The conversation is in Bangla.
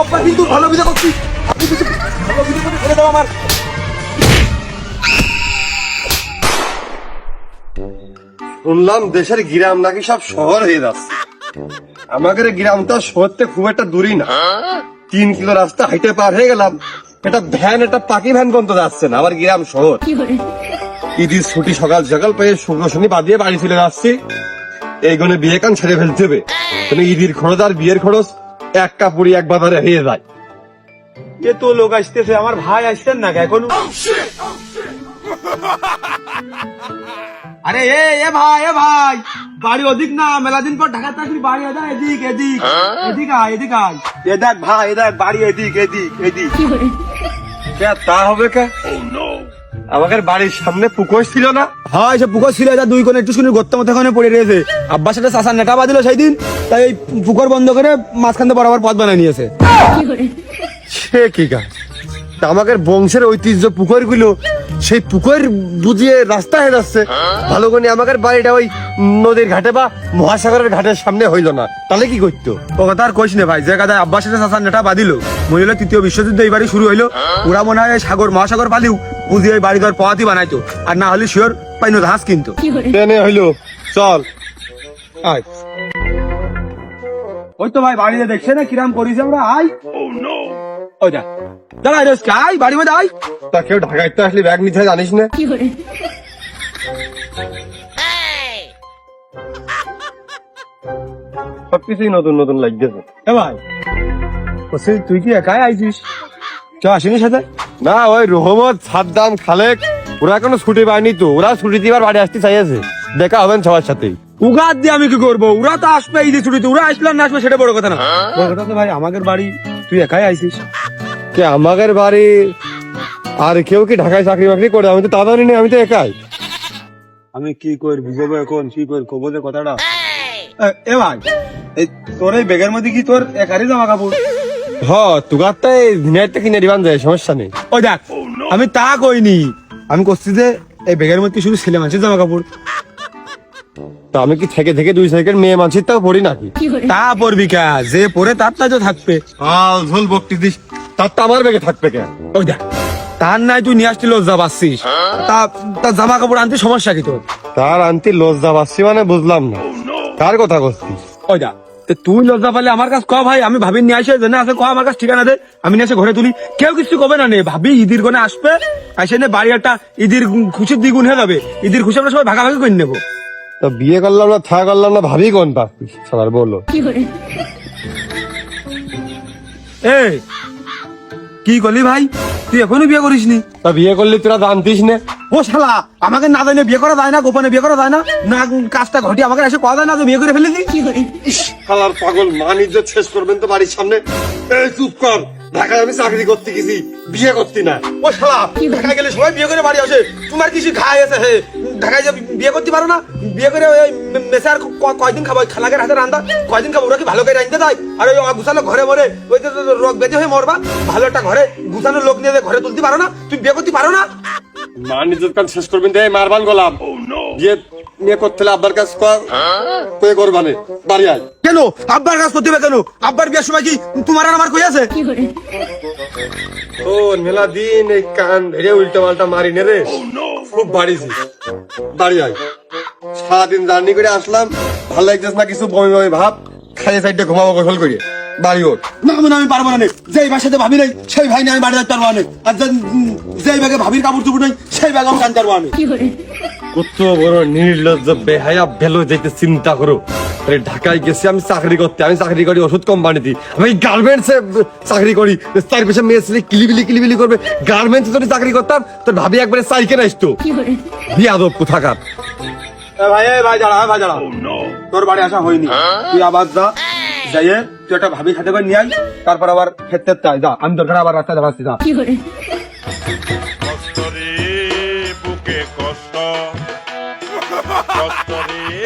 অব্বা কিন্তু ভালো ভিডিও করছি, আপনি কিছু ভালো ভিডিও করে ফেলে দাও আমার। শুনলাম দেশের গ্রাম নাকি সব শহর হয়ে যাচ্ছে। আমাদের গ্রামটা শহর থেকে খুব একটা দূরই না, 3 কিলো রাস্তা হাইটে পার হয়ে গেলাম। একটা ভ্যান, একটা পাকি ভ্যান পর্যন্ত যাচ্ছে না। আবার গ্রাম শহর। ঈদের ছুটি সকাল সকাল পেয়ে শুক্র শনি বাদ দিয়ে বাড়ি চলে যাচ্ছি। এইগুলো বিয়ে কান ছেড়ে ফেলতে হবে। তুমি ঈদের খরচ আর বিয়ের খরচ এক কাপড়ি এক বাজারে হয়ে যায়। এ তো লোক আসতেছে, আমার ভাই আসতেন না এখন। আরে এ ভাই বাড়ি ওদিক না, মেলা দিন পর ঢাকা থাকবি, বাড়ি এদিক এদিক এদিক আয়, এদিক আয়। এ দেখ ভাই, এ দেখ বাড়ি এদিক এদিক এদিক। তা হবে কে? আমাদের বাড়ির সামনে পুকুর ছিল না? হ্যাঁ, সে পুকুর ছিল, এটা 2 কোণে একটু শুনে গর্ত মতো এখানে পড়ে রয়েছে। আব্বার সাথে চাষার নেটা বাঁধিল সেই দিন, তাই এই পুকুর বন্ধ করে মাঝখান দিয়ে বরাবর পথ বানিয়ে নিয়েছে। সে কি কাজ? তা আমাদের বংশের ঐতিহ্য পুকুর গুলো, সেই পুকুর বুঝিয়ে রাস্তা হয়ে যাচ্ছে। ভালো করে আমাদের বাড়িটা ওই নদীর ঘাটে বা মহাসাগরের ঘাটের সামনে হইল না, তাহলে কি করতো? ও কথা আর কইস না ভাই, যে কাদায় আব্বার সাথে চাষার নেটা বাঁধিল, মনে হলো 3য় বিশ্বযুদ্ধ এইবারই শুরু হইলো। ওরা মনে হয় সাগর মহাসাগর পালিও বুঝিয়ে ওই বাড়ি ধর পথই বানাইতো, আর না হলে শিওর পাইনো ধাস কিনতো। ট্রেনে হইলো, চল। আয়। ওই তো ভাই বাড়িতে দেখছে না কিরাম করিস আমরা, আই ওই যা দাঁড়াই রোজকে, আই বাড়ি মধ্যে আই। তা কেউ ঢাকায় তো আসলে ব্যাগ নিতে হয় জানিস না? সবকিছুই নতুন নতুন লাগতেছে। এ ভাই বলছি, তুই কি একাই আইছিস? চ আসিনি সাথে? না, ওই রহমত, সাদ্দাম, খালেক ওরা কোনো ছুটি পায়নি তো। ওরা ছুটি দিবার বাড়ি আসতে চাইছে, দেখা হবেন সবার সাথেই। উগাদ দিয়ে আমি কি করবো? ওরা তো আসবে ঈদের ছুটিতে, ওরা আসলে না আসবে সেটা বড় কথা না। বড় কথা তো ভাই আমাদের বাড়ি তুই একাই আইছিস। কে আমাদের বাড়ি আর কেউ কি ঢাকায় চাকরি বাকরি করে? আমি তো তা জানি না, আমি তো একাই। আমি কি করে বুঝবো এখন, কি করে কবো যে কথাটা? এ ভাই, এই তোর এই ব্যাগের মধ্যে কি তোর একারই জামা কাপড়? হ, তুগার তো দিনাইতে কিনে দিবান যায়, সমস্যা নেই। ওই দেখ, আমি তা কইনি, আমি করছি যে এই ব্যাগের মধ্যে শুধু ছেলে মানুষের জামা কাপড়। তো আমি কি থেকে থেকে 2 সাইকেল মেয়ে মানুষের তাও পড়ি নাকি? তা পড়বি কা, যে পরে তার তা তো থাকবে। আল ঝোল বকটি দিস, তার তো আমার বেগে থাকবে কেন? ওই দেখ, তার নাই তুই নিয়ে আসতে লজ্জা পাচ্ছিস, তা জামা কাপড় আনতে সমস্যা কি তোর? তার আনতে লজ্জা পাচ্ছি মানে বুঝলাম না, কার কথা করছিস? ওই দেখ, তুই লজ্জা পালে আমার কাছে ক ভাই, আমি ভাবি নিয়ে আসে জেনে আছে ক আমার কাছে ঠিকানা দে, আমি নিয়ে এসে ঘরে তুলি, কেউ কিছু কবে না নে। ভাবি ঈদের কোনে আসবে, আসে নে বাড়ি একটা ঈদের খুশির দ্বিগুণ হয়ে যাবে। ঈদের খুশি আমরা সবাই ভাগাভাগি করে নেবো। তো বিয়ে করলাম না, থা করলাম না, ভাবি কোন পাচ্ছি সবার বলো। এই কি করলি ভাই, তুই এখনো বিয়ে করিস নি? তা বিয়ে করলি তোরা জানতিস না? ও শালা, আমাকে না জানিয়ে বিয়ে করা যায় না, গোপনে বিয়ে করা যায় না, না কাজটা ঘটি আমাকে এসে কয়া যায় না যে বিয়ে করে ফেলেছি? শালার পাগল, মান ইজ্জত শেষ করবেন তো বাড়ির সামনে। এই চুপ কর, ঢাকায় আমি চাকরি করতে গেছি, বিয়ে করতি না। ও শালা, ঢাকায় গেলে সবাই বিয়ে করে বাড়ি আসে, তোমার কিছু খায় আছে? হে, ঢাকায় যে বিয়ে করতে পারো না? বিয়ে করে ওই মেসে আর কয়দিন খাবো? খালাকের হাতে রান্না কয়দিন খাবো? ওরা কি ভালো করে রাঁধতে দেয়? আর ওই গুছানো ঘরে মরে ওই তো রোগ বেঁধে হয়ে মরবা। ভালো একটা ঘরে গুছানো লোক নিয়ে ঘরে তুলতে পারো না? তুমি বিয়ে করতে পারো না? মান ইজ্জত কান শেষ করবেন তো মারবান গোলাম। বিয়ে করতে হলে আব্বার কাজ করবানে, বাড়ি আয়। কেন আব্বার কাজ করতে হবে কেন? আব্বার বিয়ের সময় কি তোমার আর আমার কই আছে? ও মেলা দিন এই কান ধরে উল্টা পাল্টা মারি নে রে, খুব বাড়িছি। বাড়ি আয়, সারাদিন জার্নি করে আসলাম, ভালো লাগতেছে না কিছু, বমি বমি ভাব, খাইয়ে সাইডে ঘুমাবো গোসল করে। বাড়ি ওঠ। না আমি পারবো না, যেই বাসাতে ভাবি নেই সেই ভাই নিয়ে আমি বাড়ি যাতে পারবো না, আর যেই ব্যাগে ভাবির কাপড় চুপড় নেই সেই ব্যাগ আমি টানতে পারবো আমি। কত বড় নির্লজ্জ বেহায়া ভেলো যেতে চিন্তা করো। আরে ঢাকায় গেছি আমি চাকরি করতে, আমি চাকরি করি ওষুধ কোম্পানিতে, আমি গার্মেন্টস এ চাকরি করি। তার পেছনে মেয়ে ছেলে কিলিবিলি করবে, গার্মেন্টস যদি চাকরি করতাম তোর ভাবি একবারে সাইকেল আসতো। বিয়াদব কোথাকার। ভাই ভাই দাঁড়া, তোর বাড়ি আসা হয়নি, তুই আবার যা, যাইয়ে তুই একটা ভাবি খাতে করে নিয়ে আয়, তারপর আবার খেতে চাই যা, আমি দরকার আবার রাস্তায় দাঁড়াচ্ছি যা। কষ্ট রে বুকে কষ্ট, কষ্ট রে